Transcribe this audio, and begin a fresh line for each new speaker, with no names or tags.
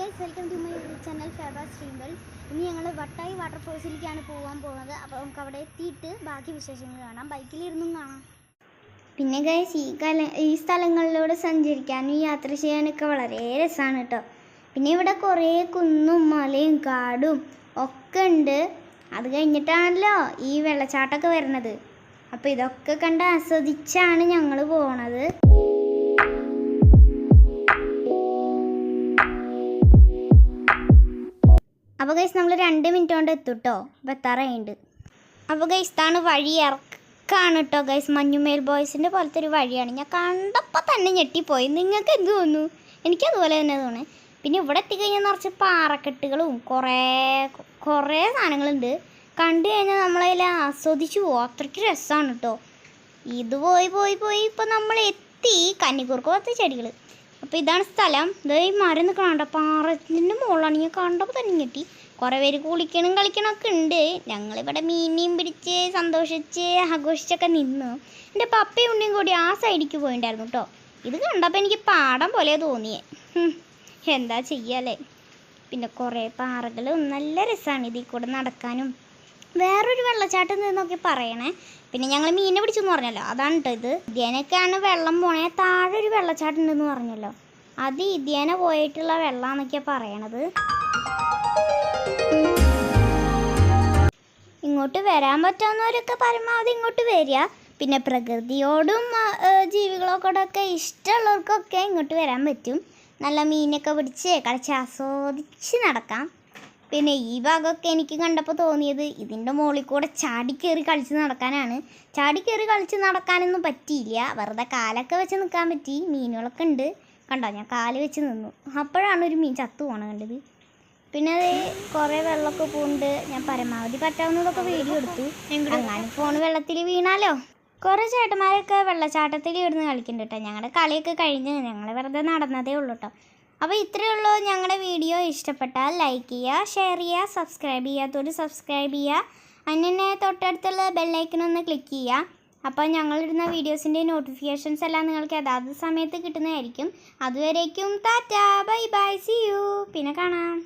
Guys, welcome to my YouTube channel ഫേബാസ് സ്ട്രീംബൽ. ഇനി ഞങ്ങൾ വട്ടായി വാട്ടർഫോൾസിലേക്കാണ് പോകാൻ പോകുന്നത്. അപ്പോൾ നമുക്ക് അവിടെ എത്തിയിട്ട് ബാക്കി വിശേഷങ്ങൾ കാണാം, ബൈക്കിലിരുന്നും കാണാം. പിന്നെ ഗൈസ്, ഈ സ്ഥലങ്ങളിലൂടെ സഞ്ചരിക്കാനും യാത്ര ചെയ്യാനൊക്കെ വളരെ രസമാണ് കേട്ടോ. പിന്നെ ഇവിടെ കുറേ കുന്നും മലയും കാടും ഒക്കെ ഉണ്ട്. അത് കഴിഞ്ഞിട്ടാണല്ലോ ഈ വെള്ളച്ചാട്ടമൊക്കെ വരുന്നത്. അപ്പോൾ ഇതൊക്കെ കണ്ട് ആസ്വദിച്ചാണ് ഞങ്ങൾ പോണത്. അപ്പോൾ ഗൈസ്, നമ്മൾ 2 മിനിറ്റ് കൊണ്ട് എത്തും കേട്ടോ. അപ്പോൾ എത്താറായിട്ടുണ്ട്. അപ്പോൾ ഗൈസ്, ഇതാണ് വഴി, ഇറക്കാണ് കേട്ടോ ഗൈസ്. മഞ്ഞുമേൽ ബോയ്സിൻ്റെ പോലത്തെ ഒരു വഴിയാണ്. ഞാൻ കണ്ടപ്പോൾ തന്നെ ഞെട്ടിപ്പോയി. നിങ്ങൾക്ക് എന്ത് തോന്നുന്നു? എനിക്കതുപോലെ തന്നെ തോന്നേ. പിന്നെ ഇവിടെ എത്തിക്കഴിഞ്ഞാൽ നിറച്ച് പാറക്കെട്ടുകളും കുറേ സാധനങ്ങളുണ്ട്. കണ്ടു കഴിഞ്ഞാൽ നമ്മളതിൽ ആസ്വദിച്ചു പോകും. അത്രയ്ക്ക് രസമാണ് കേട്ടോ. ഇത് പോയി ഇപ്പോൾ നമ്മൾ എത്തി കന്നിക്കൂർക്ക പോലത്തെ ചെടികൾ. അപ്പോൾ ഇതാണ് സ്ഥലം. ഇത് ഈ മരം നിൽക്കണുണ്ടോ, പാറത്തിൻ്റെ മുകളിലാണ്. ഞാൻ കണ്ടപ്പോൾ തന്നെ ഞെട്ടി. കുറേ പേര് കുളിക്കണം കളിക്കണമൊക്കെ ഉണ്ട്. ഞങ്ങളിവിടെ മീനെയും പിടിച്ച് സന്തോഷിച്ച് ആഘോഷിച്ചൊക്കെ നിന്നു. എൻ്റെ പപ്പയും ഉണ്ണിയും കൂടി ആ സൈഡിലേക്ക് പോയിണ്ടായിരുന്നു കേട്ടോ. ഇത് കണ്ടപ്പോൾ എനിക്ക് പാടം പോലെ തോന്നിയേ. എന്താ ചെയ്യാല്ലേ. പിന്നെ കുറേ പാറകളും നല്ല രസമാണ് ഇതിൽ കൂടെ നടക്കാനും. വേറൊരു വെള്ളച്ചാട്ടം എന്നൊക്കെ പറയണേ. പിന്നെ ഞങ്ങൾ മീനെ പിടിച്ചെന്ന് പറഞ്ഞല്ലോ, അതാണ് കേട്ടോ ഇത്. ഇതിനൊക്കെയാണ് വെള്ളം പോണേ. താഴെ ഒരു വെള്ളച്ചാട്ടം ഉണ്ടെന്ന് പറഞ്ഞല്ലോ, അത് ഇതിയന പോയിട്ടുള്ള വെള്ളമെന്നൊക്കെയാണ് പറയണത്. ഇങ്ങോട്ട് വരാൻ പറ്റാവുന്നവരൊക്കെ പരമാവധി ഇങ്ങോട്ട് വരിക. പിന്നെ പ്രകൃതിയോടും ജീവികളോടൊക്കെ ഇഷ്ടമുള്ളവർക്കൊക്കെ ഇങ്ങോട്ട് വരാൻ പറ്റും. നല്ല മീനൊക്കെ പിടിച്ച് കളിച്ച് ആസ്വദിച്ച് നടക്കാം. പിന്നെ ഈ ഭാഗമൊക്കെ എനിക്ക് കണ്ടപ്പോൾ തോന്നിയത് ഇതിൻ്റെ മുകളിൽ കൂടെ ചാടിക്കയറി കളിച്ച് നടക്കാനാണ്. ചാടിക്കയറി കളിച്ച് നടക്കാനൊന്നും പറ്റിയില്ല. വെറുതെ കാലൊക്കെ വെച്ച് നിൽക്കാൻ പറ്റി. മീനുകളൊക്കെ ഉണ്ട് കണ്ടോ. ഞാൻ കാല് വെച്ച് നിന്നു. അപ്പോഴാണ് ഒരു മീൻ ചത്തു പോകണം കണ്ടത്. പിന്നെ അത് കുറേ വെള്ളമൊക്കെ പോകുന്നുണ്ട്. ഞാൻ പരമാവധി പറ്റാവുന്നതൊക്കെ വീഡിയോ എടുത്തു. അങ്ങനെ ഫോൺ വെള്ളത്തിൽ വീണാലോ. കുറേ ചേട്ടന്മാരൊക്കെ വെള്ളച്ചാട്ടത്തിൽ ഇവിടുന്ന് കളിക്കുന്നുണ്ട് കേട്ടോ. ഞങ്ങളുടെ കളിയൊക്കെ കഴിഞ്ഞ് ഞങ്ങൾ വെറുതെ നടന്നതേ ഉള്ളൂ കേട്ടോ. അപ്പോൾ ഇത്രയേ ഉള്ളൂ. ഞങ്ങളുടെ വീഡിയോ ഇഷ്ടപ്പെട്ടാൽ ലൈക്ക് ചെയ്യുക, ഷെയർ ചെയ്യുക, സബ്സ്ക്രൈബ് ചെയ്യാത്തവർ സബ്സ്ക്രൈബ് ചെയ്യുക. അതിനെ തൊട്ടടുത്തുള്ള ബെല്ലൈക്കനൊന്ന് ക്ലിക്ക് ചെയ്യുക. അപ്പോൾ ഞങ്ങളിടുന്ന വീഡിയോസിൻ്റെ നോട്ടിഫിക്കേഷൻസ് എല്ലാം നിങ്ങൾക്ക് അതാത് സമയത്ത് കിട്ടുന്നതായിരിക്കും. അതുവരേക്കും tata, bye bye, see you. പിന്നെ കാണാം.